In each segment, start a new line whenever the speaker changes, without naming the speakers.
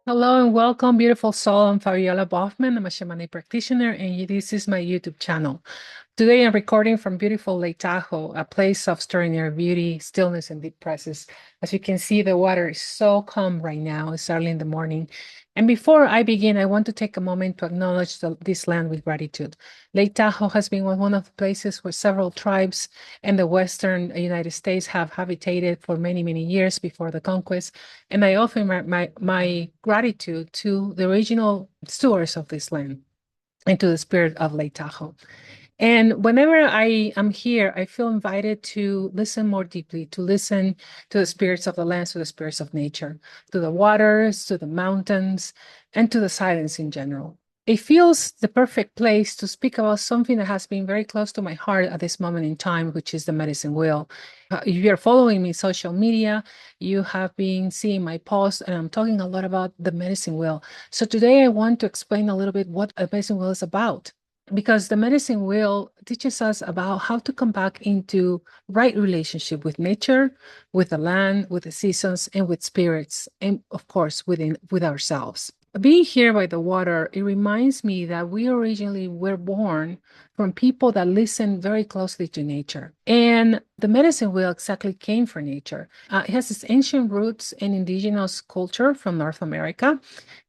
Hello and welcome, beautiful soul. I'm Fabiola Boffman. I'm a shamanic practitioner, and this is my YouTube channel. Today, I'm recording from beautiful Lake Tahoe, a place of extraordinary beauty, stillness, and deep presence. As you can see, the water is so calm right now. It's early in the morning. And before I begin, I want to take a moment to acknowledge this land with gratitude. Lake Tahoe has been one of the places where several tribes in the Western United States have habitated for many, many years before the conquest. And I offer my gratitude to the original stewards of this land and to the spirit of Lake Tahoe. And whenever I am here, I feel invited to listen more deeply, to listen to the spirits of the land, to the spirits of nature, to the waters, to the mountains, and to the silence in general. It feels the perfect place to speak about something that has been very close to my heart at this moment in time, which is the medicine wheel. If you're following me in social media, you have been seeing my posts, and I'm talking a lot about the medicine wheel. So today I want to explain a little bit what a medicine wheel is about, because the medicine wheel teaches us about how to come back into right relationship with nature, with the land, with the seasons, and with spirits, and of course with ourselves. Being here by the water, it reminds me that we originally were born from people that listen very closely to nature. And the medicine wheel exactly came from nature. It has its ancient roots in indigenous culture from North America.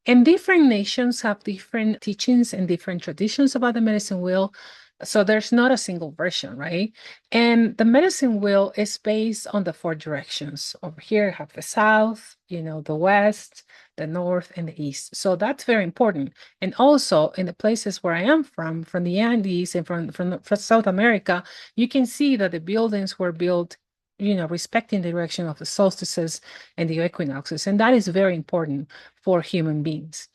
And different nations have different teachings and different traditions about the medicine wheel. So there's not a single version, right? And the medicine wheel is based on the four directions. Over here, I have the south, the west, the north, and the east. So that's very important. And also in the places where I am from the Andes and from South America, you can see that the buildings were built, respecting the direction of the solstices and the equinoxes. And that is very important for human beings.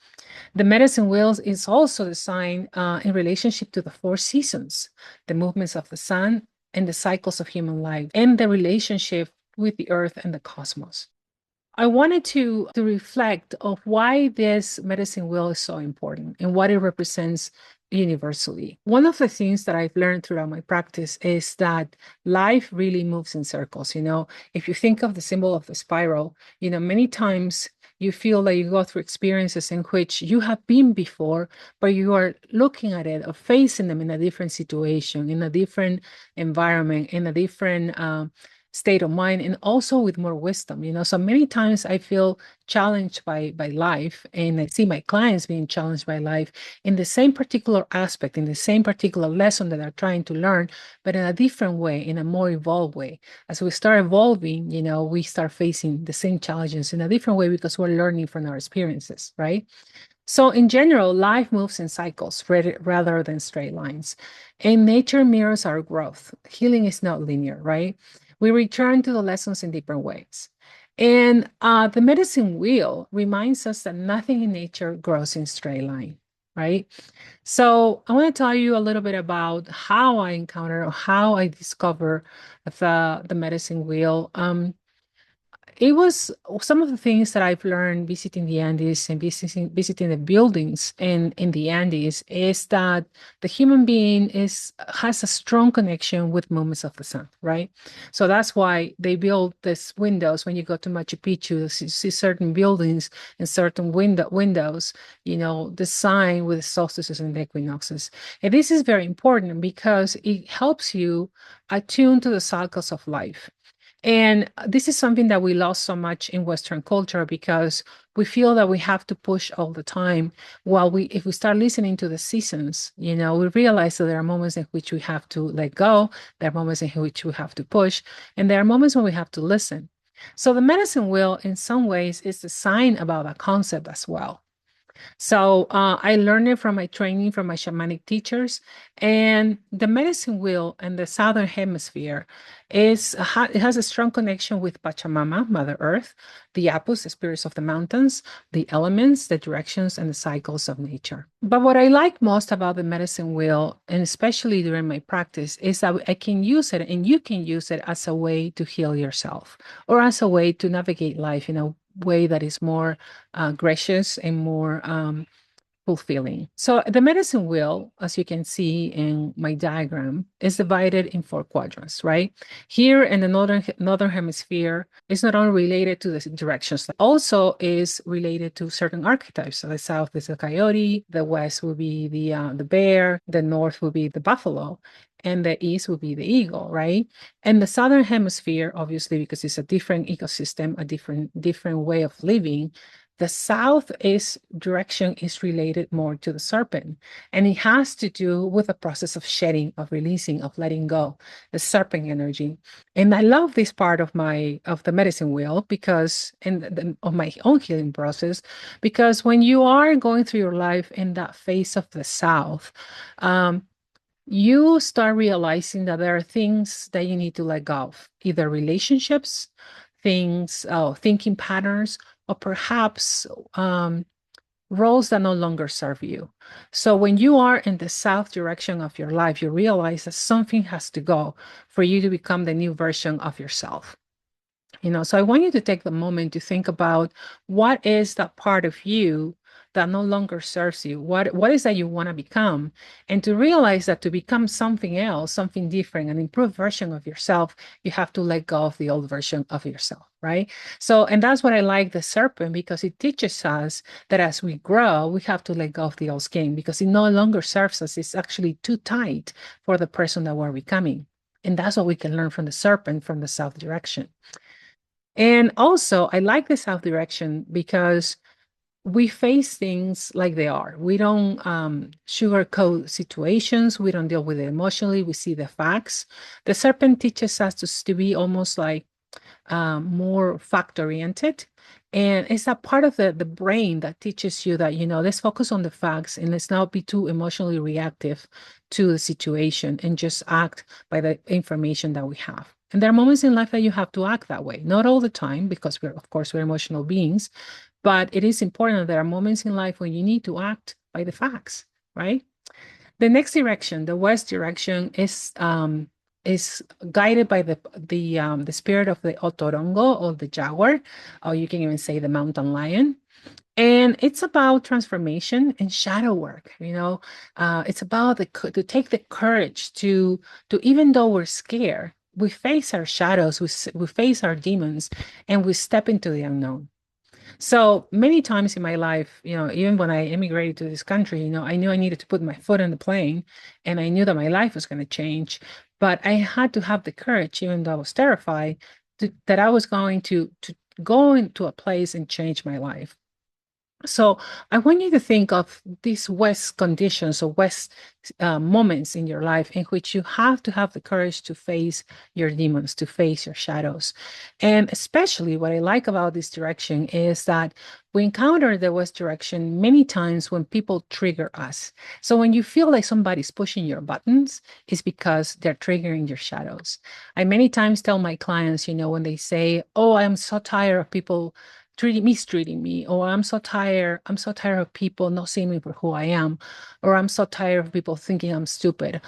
The medicine wheels is also designed in relationship to the four seasons, the movements of the sun, and the cycles of human life, and the relationship with the earth and the cosmos. I wanted to reflect of why this medicine wheel is so important and what it represents universally. One of the things that I've learned throughout my practice is that life really moves in circles. If you think of the symbol of the spiral, many times you feel that you go through experiences in which you have been before, but you are looking at it or facing them in a different situation, in a different environment, in a different state of mind, and also with more wisdom. So many times I feel challenged by life, and I see my clients being challenged by life in the same particular aspect, in the same particular lesson that they're trying to learn, but in a different way, in a more evolved way. As we start evolving, we start facing the same challenges in a different way because we're learning from our experiences, right? So, in general, life moves in cycles rather than straight lines. And nature mirrors our growth. Healing is not linear, right? We return to the lessons in different ways. And the medicine wheel reminds us that nothing in nature grows in straight line, right? So, I want to tell you a little bit about how I encounter or how I discover the medicine wheel. It was some of the things that I've learned visiting the Andes and visiting the buildings in the Andes is that the human being has a strong connection with movements of the sun, right? So that's why they build these windows. When you go to Machu Picchu, you see certain buildings and certain windows, the sign with the solstices and the equinoxes. And this is very important because it helps you attune to the cycles of life. And this is something that we lost so much in Western culture because we feel that we have to push all the time. While if we start listening to the seasons, we realize that there are moments in which we have to let go, there are moments in which we have to push, and there are moments when we have to listen. So the medicine wheel, in some ways, is a sign about a concept as well. So I learned it from my training from my shamanic teachers. And the medicine wheel in the Southern Hemisphere it has a strong connection with Pachamama, Mother Earth, the Apus, the spirits of the mountains, the elements, the directions, and the cycles of nature. But what I like most about the medicine wheel, and especially during my practice, is that I can use it and you can use it as a way to heal yourself or as a way to navigate life in a way that is more gracious and more fulfilling. So the medicine wheel, as you can see in my diagram, is divided in 4 quadrants, right? Here in the northern hemisphere, it's not only related to the directions, also is related to certain archetypes. So the south is the coyote, the west will be the bear, the north will be the buffalo, and the east will be the eagle, right? And the southern hemisphere, obviously, because it's a different ecosystem, a different way of living, the south is direction is related more to the serpent, and it has to do with the process of shedding, of releasing, of letting go, the serpent energy. And I love this part of the medicine wheel because of my own healing process, because when you are going through your life in that phase of the south, you start realizing that there are things that you need to let go of, either relationships, things, thinking patterns, or perhaps roles that no longer serve you. So when you are in the south direction of your life, you realize that something has to go for you to become the new version of yourself. So I want you to take the moment to think about what is that part of you that no longer serves you. What is that you want to become? And to realize that to become something else, something different, an improved version of yourself, you have to let go of the old version of yourself, right? So, and that's what I like the serpent, because it teaches us that as we grow, we have to let go of the old skin because it no longer serves us. It's actually too tight for the person that we're becoming. And that's what we can learn from the serpent from the south direction. And also, I like the south direction because we face things like they are. We don't sugarcoat situations. We don't deal with it emotionally. We see the facts. The serpent teaches us to be almost like more fact oriented. And it's a part of the brain that teaches you that, let's focus on the facts and let's not be too emotionally reactive to the situation and just act by the information that we have. And there are moments in life that you have to act that way. Not all the time, because of course, we're emotional beings, but it is important that there are moments in life when you need to act by the facts, right? The next direction, the west direction, is guided by the spirit of the otorongo or the jaguar, or you can even say the mountain lion. And it's about transformation and shadow work. It's about to take the courage to even though we're scared, we face our shadows, we face our demons, and we step into the unknown. So many times in my life, even when I immigrated to this country, I knew I needed to put my foot on the plane, and I knew that my life was going to change. But I had to have the courage, even though I was terrified, that I was going to go into a place and change my life. So I want you to think of these West conditions or West moments in your life in which you have to have the courage to face your demons, to face your shadows. And especially what I like about this direction is that we encounter the West direction many times when people trigger us. So when you feel like somebody's pushing your buttons, it's because they're triggering your shadows. I many times tell my clients, when they say, "Oh, I'm so tired of people mistreating me," or I'm so tired of people not seeing me for who I am, or I'm so tired of people thinking I'm stupid,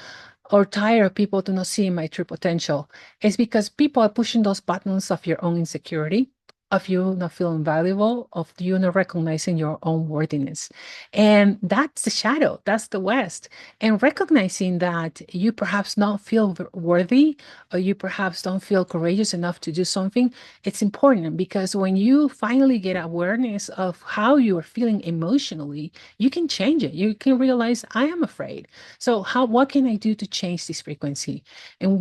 or tired of people to not seeing my true potential. It's because people are pushing those buttons of your own insecurity, of you not feeling valuable, of you not recognizing your own worthiness. And that's the shadow, that's the West. And recognizing that you perhaps not feel worthy, or you perhaps don't feel courageous enough to do something, it's important, because when you finally get awareness of how you are feeling emotionally, you can change it. You can realize, I am afraid. So what can I do to change this frequency? And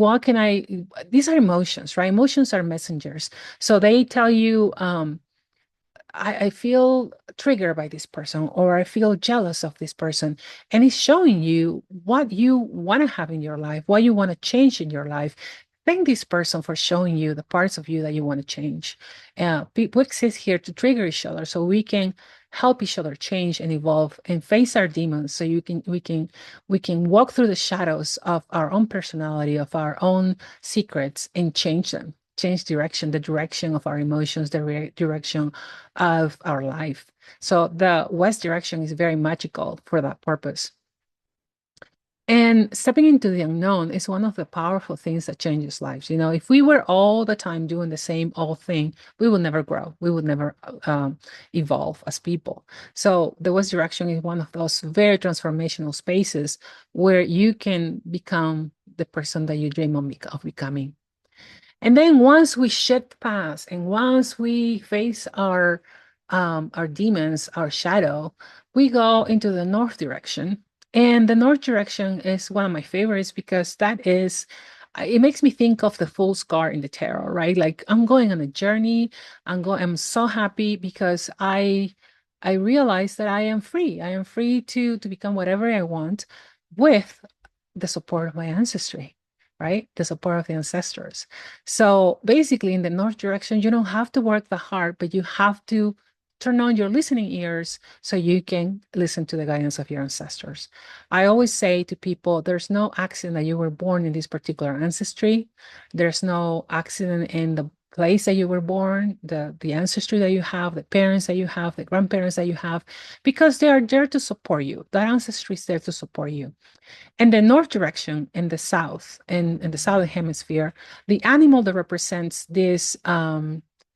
these are emotions, right? Emotions are messengers. So they tell you, I feel triggered by this person, or I feel jealous of this person. And it's showing you what you want to have in your life, what you want to change in your life. Thank this person for showing you the parts of you that you want to change. People exist here to trigger each other so we can help each other change and evolve and face our demons, so we can walk through the shadows of our own personality, of our own secrets, and change them, change direction, the direction of our emotions, the direction of our life. So the West direction is very magical for that purpose. And stepping into the unknown is one of the powerful things that changes lives. You know, if we were all the time doing the same old thing, we would never grow. We would never evolve as people. So the West Direction is one of those very transformational spaces where you can become the person that you dream of becoming. And then once we shed past and once we face our demons, our shadow, we go into the north direction. And the north direction is one of my favorites because that is it makes me think of the fool's card in the tarot, right? Like I'm going on a journey. I'm so happy because I realize that I am free. I am free to become whatever I want with the support of my ancestry, right? The support of the ancestors. So basically, in the north direction, you don't have to work that hard, but you have to turn on your listening ears so you can listen to the guidance of your ancestors. I always say to people, there's no accident that you were born in this particular ancestry. There's no accident in the place that you were born, the ancestry that you have, the parents that you have, the grandparents that you have, because they are there to support you. That ancestry is there to support you. And the north direction in the south, in the southern hemisphere, the animal that represents this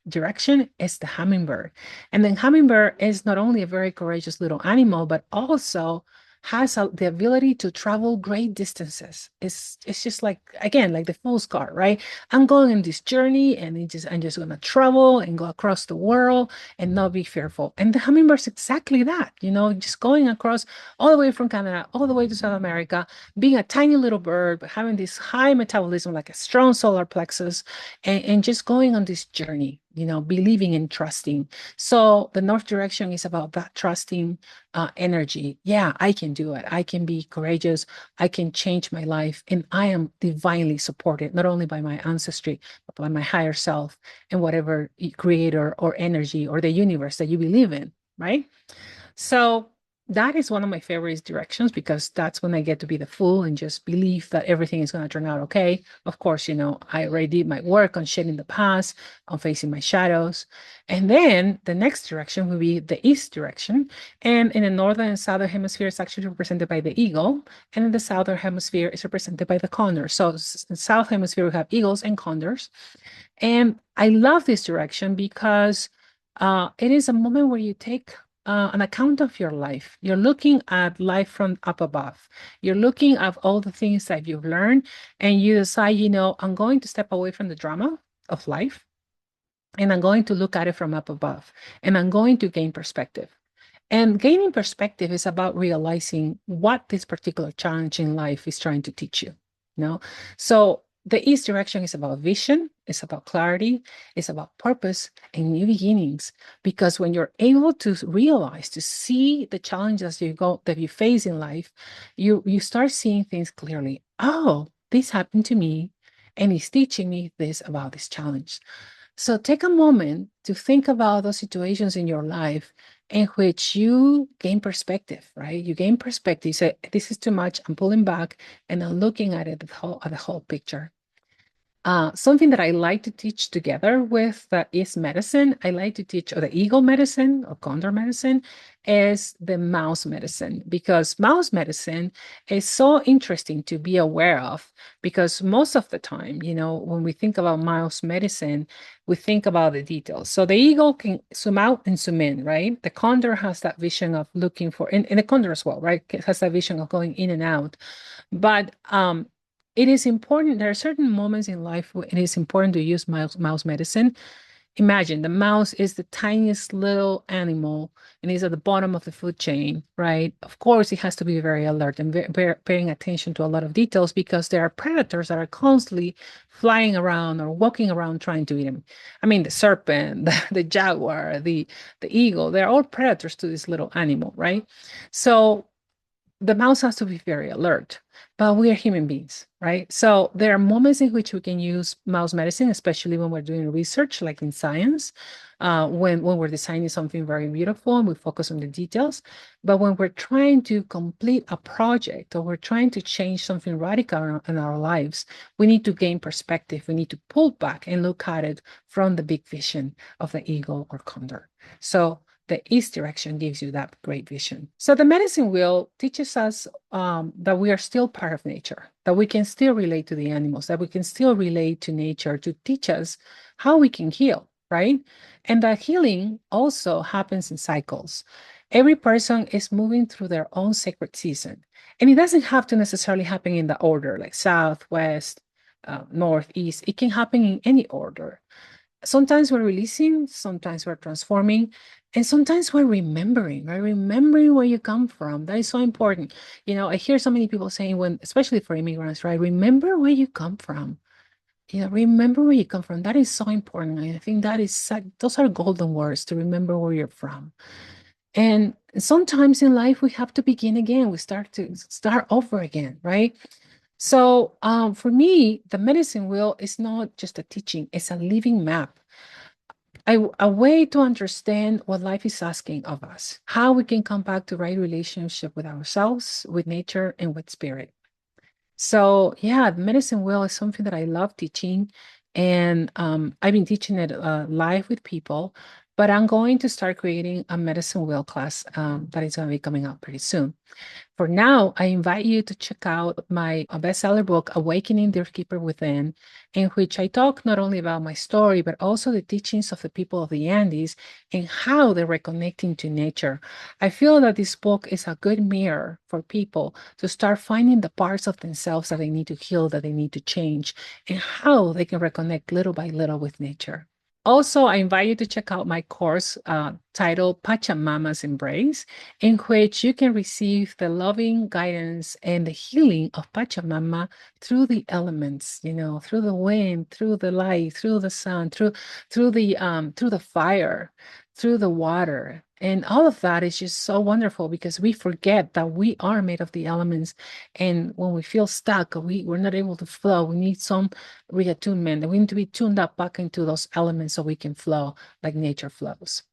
direction is the hummingbird. And the hummingbird is not only a very courageous little animal, but also has the ability to travel great distances. It's just like, again, like the fool's card, right? I'm going on this journey and I'm just gonna travel and go across the world and not be fearful. And the hummingbird's exactly that, you know, just going across all the way from Canada, all the way to South America, being a tiny little bird, but having this high metabolism, like a strong solar plexus, and just going on this journey, you know, believing and trusting. So the North Direction is about that trusting energy. Yeah, I can do it. I can be courageous. I can change my life. And I am divinely supported, not only by my ancestry, but by my higher self and whatever creator or energy or the universe that you believe in, right? So that is one of my favorite directions because that's when I get to be the fool and just believe that everything is going to turn out okay. Of course, you know, I already did my work on shedding the past, on facing my shadows. And then the next direction will be the east direction. And in the northern and southern hemisphere, it's actually represented by the eagle. And in the southern hemisphere, it's represented by the condor. So in the south hemisphere, we have eagles and condors. And I love this direction because it is a moment where you take an account of your life. You're looking at life from up above. You're looking at all the things that you've learned, and you decide, you know, I'm going to step away from the drama of life, and I'm going to look at it from up above, and I'm going to gain perspective. And gaining perspective is about realizing what this particular challenge in life is trying to teach you. You know, so the East direction is about vision, it's about clarity, it's about purpose and new beginnings. Because when you're able to realize, to see the challenges that you face in life, you start seeing things clearly. Oh, this happened to me, and it's teaching me this about this challenge. So take a moment to think about those situations in your life in which you gain perspective, right? You gain perspective. You say, this is too much. I'm pulling back and I'm looking at it at the whole picture. Something that I like to teach together with the East medicine, I like to teach, or the eagle medicine or condor medicine, is the mouse medicine, because mouse medicine is so interesting to be aware of, because most of the time, you know, when we think about mouse medicine, we think about the details. So the eagle can zoom out and zoom in, right? The condor has that vision of looking for, and the condor as well, right? It has that vision of going in and out. But it is important. There are certain moments in life where it is important to use mouse medicine. Imagine the mouse is the tiniest little animal and is at the bottom of the food chain, right? Of course, it has to be very alert and paying attention to a lot of details because there are predators that are constantly flying around or walking around trying to eat them. I mean, the serpent, the jaguar, the eagle, they're all predators to this little animal, right? So the mouse has to be very alert, but we are human beings, right? So there are moments in which we can use mouse medicine, especially when we're doing research, like in science, when we're designing something very beautiful and we focus on the details. But when we're trying to complete a project or we're trying to change something radical in our lives, we need to gain perspective. We need to pull back and look at it from the big vision of the eagle or condor. So the east direction gives you that great vision. So the medicine wheel teaches us that we are still part of nature, that we can still relate to the animals, that we can still relate to nature to teach us how we can heal, right? And that healing also happens in cycles. Every person is moving through their own sacred season. And it doesn't have to necessarily happen in the order like south, west, north, east. It can happen in any order. Sometimes we're releasing, sometimes we're transforming, and sometimes we're remembering, right? Remembering where you come from. That is so important. I hear so many people saying, when, especially for immigrants, right? Remember where you come from. Remember where you come from. That is so important. I think those are golden words, to remember where you're from. And sometimes in life we have to begin again. We start over again, right? So for me, the medicine wheel is not just a teaching, it's a living map, a way to understand what life is asking of us, how we can come back to right relationship with ourselves, with nature, and with spirit. So yeah, the medicine wheel is something that I love teaching, and I've been teaching it live with people, but I'm going to start creating a medicine wheel class that is going to be coming out pretty soon. For now, I invite you to check out my bestseller book, Awakening the Keeper Within, in which I talk not only about my story, but also the teachings of the people of the Andes and how they're reconnecting to nature. I feel that this book is a good mirror for people to start finding the parts of themselves that they need to heal, that they need to change, and how they can reconnect little by little with nature. Also, I invite you to check out my course titled Pachamama's Embrace, in which you can receive the loving guidance and the healing of Pachamama through the elements, through the wind, through the light, through the sun, through the fire, through the water. And all of that is just so wonderful because we forget that we are made of the elements. And when we feel stuck, we're not able to flow, we need some reattunement, and we need to be tuned up back into those elements so we can flow like nature flows.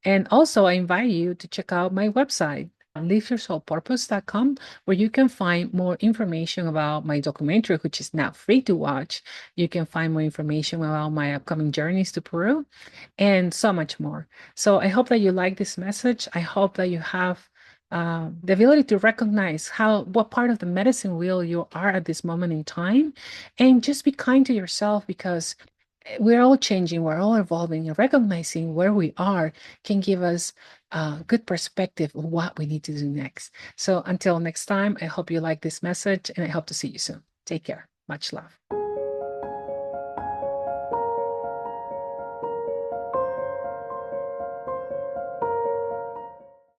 And also, I invite you to check out my website, liveyoursoulpurpose.com, where you can find more information about my documentary, which is now free to watch. You can find more information about my upcoming journeys to Peru and so much more. So I hope that you like this message. I hope that you have the ability to recognize what part of the medicine wheel you are at this moment in time, and just be kind to yourself, because we're all changing, we're all evolving, and recognizing where we are can give us a good perspective of what we need to do next. So until next time, I hope you like this message, and I hope to see you soon. Take care. Much love.